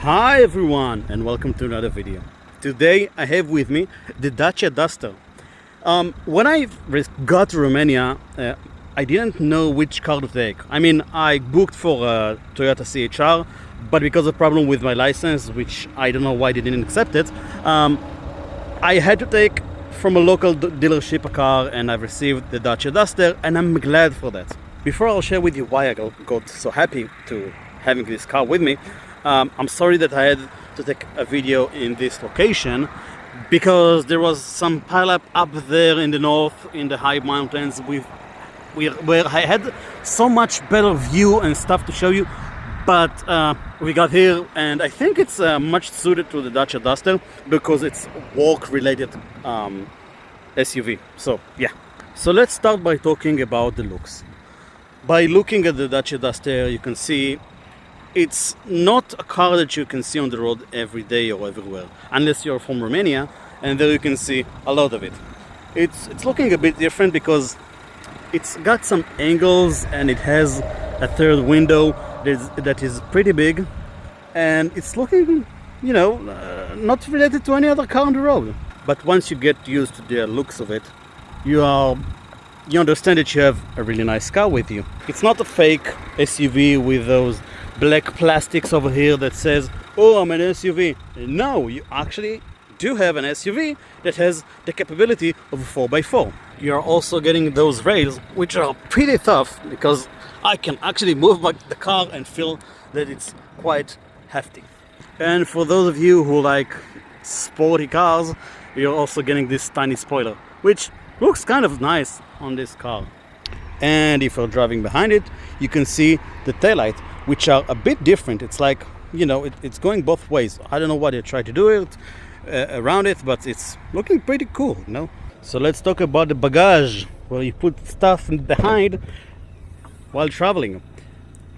Hi everyone and welcome to another video. Today I have with me the Dacia Duster. When I got to Romania, I didn't know which car to take. I booked for a Toyota CHR, but because of problem with my license, which I don't know why they didn't accept it, I had to take from a local dealership a car, and I've received the Dacia Duster, and I'm glad for that. Before I'll share with you why I got so happy to having this car with me, I'm sorry that I had to take a video in this location because there was some pileup up there in the north, in the high mountains, where I had so much better view and stuff to show you. But we got here, and I think it's much suited to the Dacia Duster because it's work-related SUV. So yeah. So let's start by talking about the looks. By looking at the Dacia Duster, you can see it's not a car that you can see on the road every day or everywhere, unless you're from Romania, and there you can see a lot of it. It's looking a bit different because it's got some angles and it has a third window that is pretty big, and it's looking, not related to any other car on the road. But once you get used to the looks of it, you understand that you have a really nice car with you. It's not a fake SUV with those black plastics over here that says, oh, I'm an SUV. No, you actually do have an SUV that has the capability of a 4x4. You're also getting those rails, which are pretty tough because I can actually move back the car and feel that it's quite hefty. And for those of you who like sporty cars, you're also getting this tiny spoiler, which looks kind of nice on this car. And if you're driving behind it, you can see the taillight, which are a bit different. It's like, it's going both ways. I don't know why they try to do it around it, but it's looking pretty cool, So let's talk about the Bagage, where you put stuff behind while traveling.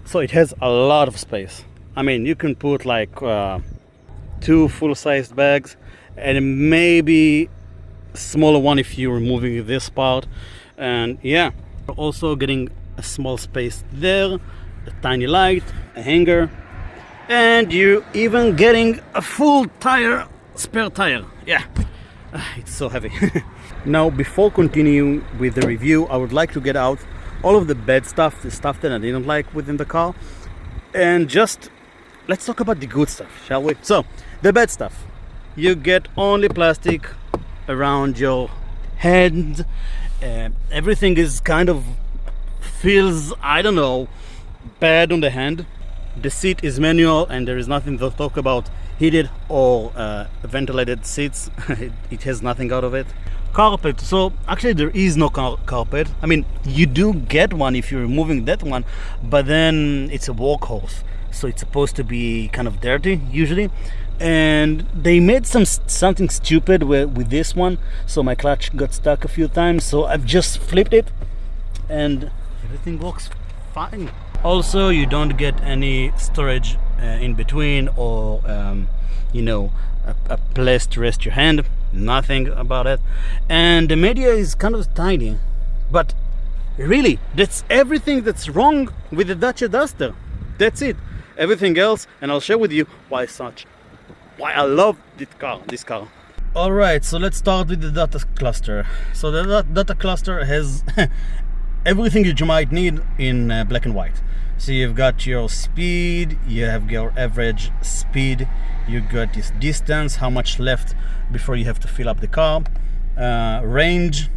So it has a lot of space. You can put like 2 full-sized bags and maybe a smaller one if you're removing this part. And yeah, also getting a small space there, a tiny light, a hanger, and you even getting a full spare tire. Yeah, it's so heavy. Now, before continuing with the review, I would like to get out all of the bad stuff, the stuff that I didn't like within the car, and just let's talk about the good stuff, shall we? So, the bad stuff. You get only plastic around your head. Everything is kind of feels, bad on the hand. The seat is manual and there is nothing to talk about heated or ventilated seats. It has nothing out of it. Carpet. So actually there is no carpet. You do get one if you're removing that one, but then it's a workhorse, so it's supposed to be kind of dirty usually. And they made something stupid with this one, so my clutch got stuck a few times, so I've just flipped it and everything works fine. Also, you don't get any storage in between or a place to rest your hand. Nothing about it. And the media is kind of tiny, but really that's everything that's wrong with the Dacia Duster. That's it. Everything else, and I'll share with you why I love this car. Alright, so let's start with the data cluster. So the data cluster has everything that you might need in black and white. So you've got your speed, you have your average speed, you got this distance, how much left before you have to fill up the car, range,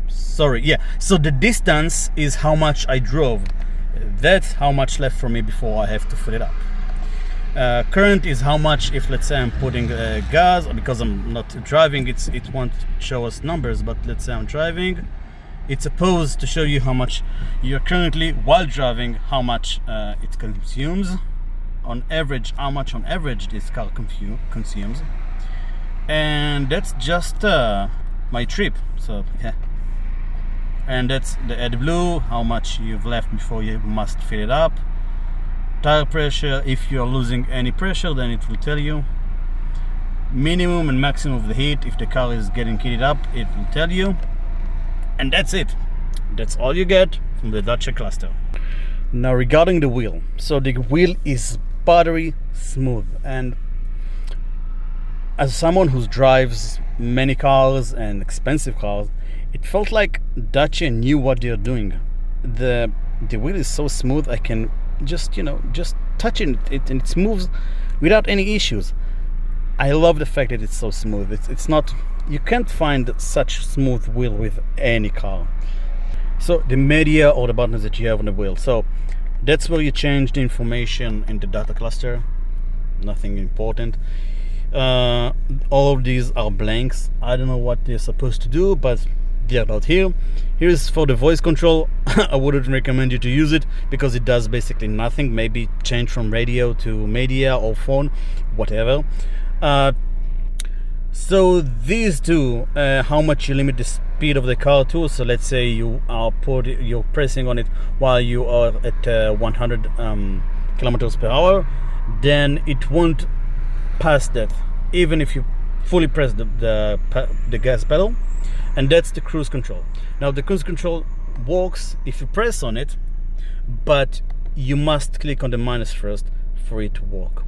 so the distance is how much I drove. That's how much left for me before I have to fill it up. Current is how much, if let's say I'm putting gas, because I'm not driving, it won't show us numbers, but let's say I'm driving, it's supposed to show you how much you're currently, while driving, how much it consumes on average, how much on average this car consumes. And that's just my trip, so yeah. And that's the AdBlue, how much you've left before you must fill it up. Tire pressure, if you're losing any pressure, then it will tell you. Minimum and maximum of the heat, if the car is getting heated up, it will tell you. And that's it. That's all you get from the Dacia cluster. Now regarding the wheel, so the wheel is buttery smooth. And as someone who drives many cars and expensive cars, it felt like Dacia knew what they're doing. The wheel is so smooth, I can just touch it and it moves without any issues. I love the fact that it's so smooth. It's not, you can't find such smooth wheel with any car. So the media or the buttons that you have on the wheel. So that's where you change the information in the data cluster. Nothing important. All of these are blanks. I don't know what they're supposed to do, but they're not here. Here's for the voice control. I wouldn't recommend you to use it because it does basically nothing. Maybe change from radio to media or phone, whatever. So these two, how much you limit the speed of the car to. So let's say you're pressing on it while you are at 100 kilometers per hour, then it won't pass that, even if you fully press the gas pedal. And that's the cruise control. Now the cruise control works if you press on it, but you must click on the minus first for it to work.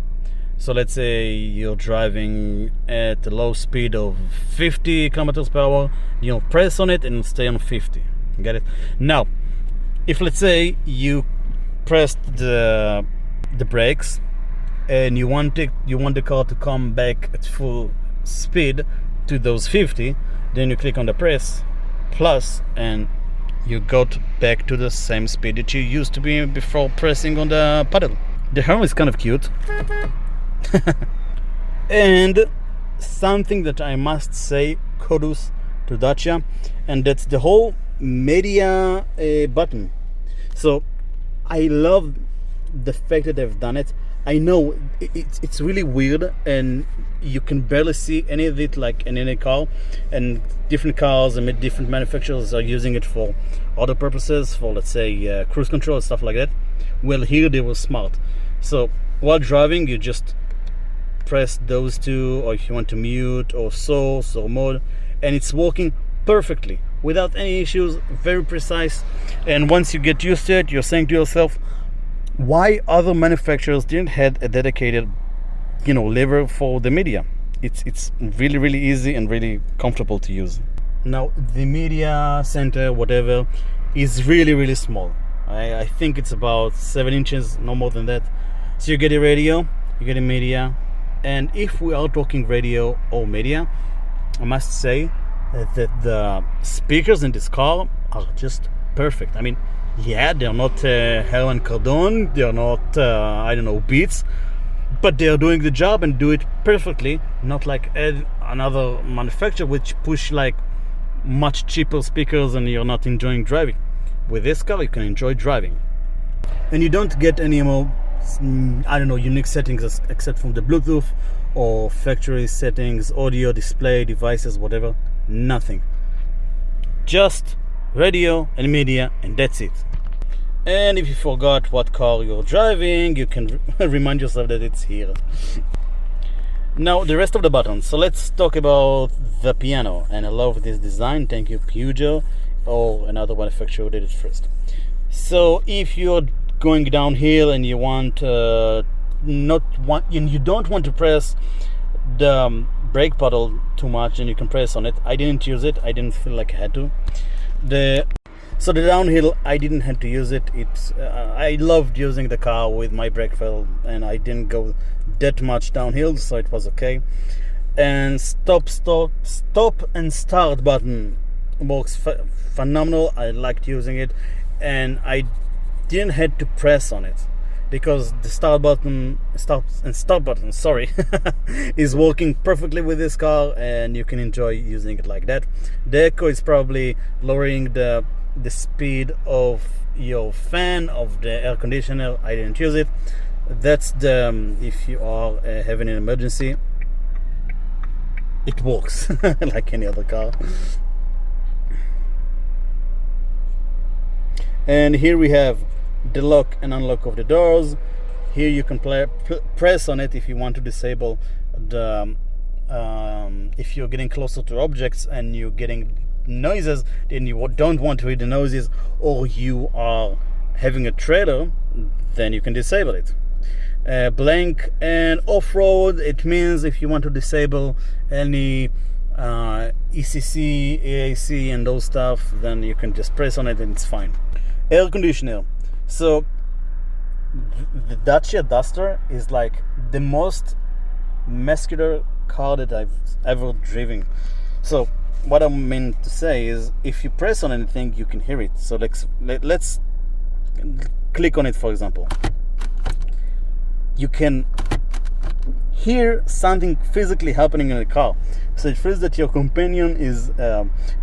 So let's say you're driving at a low speed of 50 kilometers per hour, you'll press on it and it'll stay on 50. Get it? Now, if let's say you pressed the brakes and you want the car to come back at full speed to those 50, then you click on the press plus and you got back to the same speed that you used to be before pressing on the pedal. The horn is kind of cute. And something that I must say, kudos to Dacia, and that's the whole media button. So I love the fact that they've done it. I know it's really weird and you can barely see any of it like in any car, and different cars and different manufacturers are using it for other purposes, for let's say cruise control and stuff like that. Well, here they were smart. So while driving, you just press those two, or if you want to mute or source or mode, and it's working perfectly without any issues, very precise. And once you get used to it, you're saying to yourself, why other manufacturers didn't have a dedicated lever for the media? It's really, really easy and really comfortable to use. Now the media center, whatever, is really, really small. I think it's about 7 inches, no more than that. So you get a radio, you get a media, and if we are talking radio or media, I must say that the speakers in this car are just perfect. I mean, yeah, they're not Harman Kardon, they're not Beats, but they're doing the job and do it perfectly. Not like another manufacturer which push like much cheaper speakers and you're not enjoying driving. With this car, you can enjoy driving, and you don't get any more unique settings except from the Bluetooth or factory settings, audio, display, devices, whatever. Nothing. Just radio and media, and that's it. And if you forgot what car you're driving, you can remind yourself that it's here. Now the rest of the buttons. So let's talk about the piano. And I love this design. Thank you, Peugeot, or another manufacturer did it first. So if you're going downhill and you you don't want to press the brake pedal too much, and you can press on it. I didn't use it. I didn't feel like I had to. So the downhill, I didn't have to use it. I loved using the car with my brake pedal, and I didn't go that much downhill, so it was okay. And stop and start button works phenomenal. I liked using it, and I didn't have to press on it because the start button is working perfectly with this car, and you can enjoy using it like that. The echo is probably lowering the speed of your fan, of the air conditioner. I didn't use it. That's if you are having an emergency, it works like any other car. And here we have the lock and unlock of the doors. Here you can press on it if you want to disable the if you're getting closer to objects and you're getting noises, then you don't want to hear the noises, or you are having a trailer, then you can disable it. blank. And off-road, it means if you want to disable any ECC, AAC and those stuff, then you can just press on it and it's fine. Air conditioner. So the Dacia Duster is like the most muscular car that I've ever driven. So what I mean to say is, if you press on anything, you can hear it. So let's click on it, for example. You can hear something physically happening in the car. So it feels that your companion is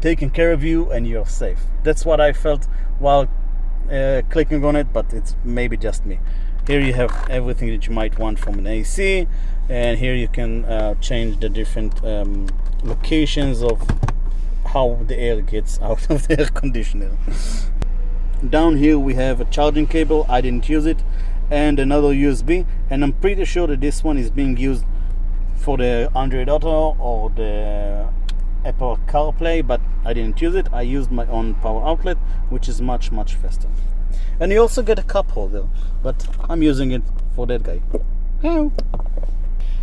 taking care of you and you're safe. That's what I felt while clicking on it, but it's maybe just me. Here you have everything that you might want from an AC, and here you can change the different locations of how the air gets out of the air conditioner. Down here we have a charging cable. I didn't use it, and another USB, and I'm pretty sure that this one is being used for the Android Auto or the Apple CarPlay, but I didn't use it. I used my own power outlet, which is much faster. And you also get a cup holder, but I'm using it for that guy.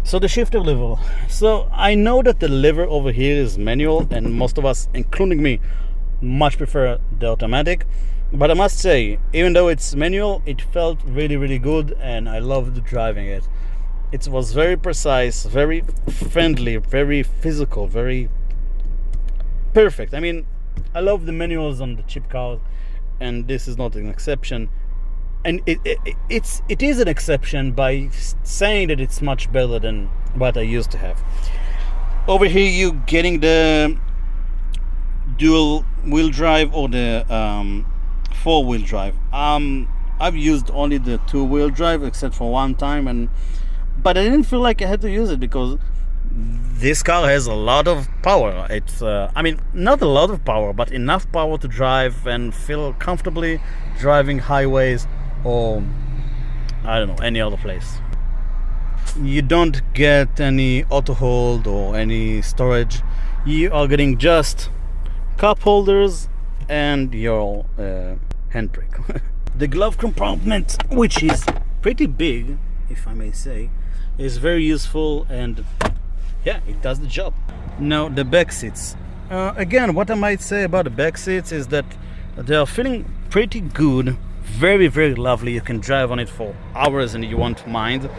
So the shifter lever. So I know that the lever over here is manual, and most of us, including me, much prefer the automatic. But I must say, even though it's manual, it felt really good, and I loved driving it. It was very precise, very friendly, very physical, very perfect. I mean, I love the manuals on the cheap cars, and this is not an exception. And it is an exception by saying that it's much better than what I used to have. Over here you getting the dual wheel drive or the 4-wheel drive. I've used only the 2-wheel drive except for one time, but I didn't feel like I had to use it because this car has a lot of power. It's I mean, not a lot of power, but enough power to drive and feel comfortably driving highways or I don't know, any other place. You don't get any auto hold or any storage. You are getting just cup holders and your handbrake. The glove compartment, which is pretty big, if I may say, is very useful, and yeah, it does the job. Now the back seats. Again, what I might say about the back seats is that they are feeling pretty good. Very lovely. You can drive on it for hours and you won't mind.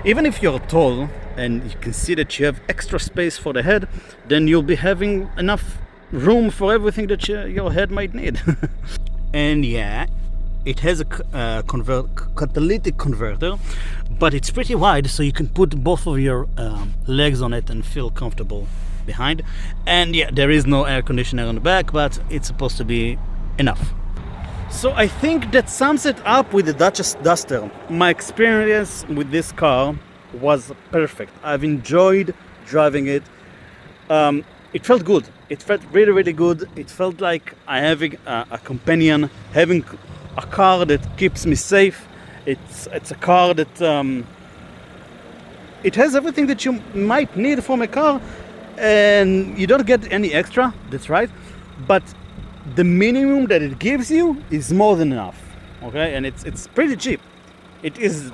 Even if you're tall and you can see that you have extra space for the head, then you'll be having enough room for everything that your head might need. And yeah, it has a catalytic converter, but it's pretty wide, so you can put both of your legs on it and feel comfortable behind. And yeah, there is no air conditioner on the back, but it's supposed to be enough. So I think that sums it up with the Dacia Duster. My experience with this car was perfect. I've enjoyed driving it. It felt good. It felt really good. It felt like I having a companion, having a car that keeps me safe. It's a car that it has everything that you might need from a car, and you don't get any extra. That's right, but the minimum that it gives you is more than enough. Okay, and it's pretty cheap. It is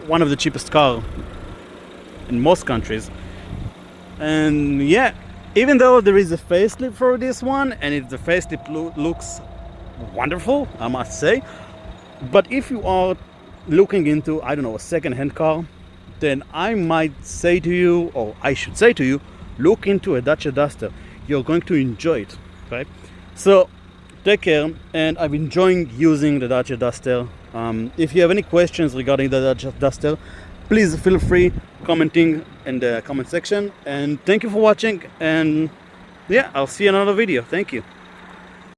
one of the cheapest cars in most countries. And yeah, even though there is a facelift for this one, and the facelift looks wonderful, I must say. But if you are looking into, I don't know, a second-hand car, then I might say to you, or I should say to you, look into a Dacia Duster. You're going to enjoy it, right? So take care, and I'm enjoying using the Dacia Duster. If you have any questions regarding the Dacia Duster, please feel free commenting in the comment section. And thank you for watching, and yeah, I'll see you in another video. Thank you.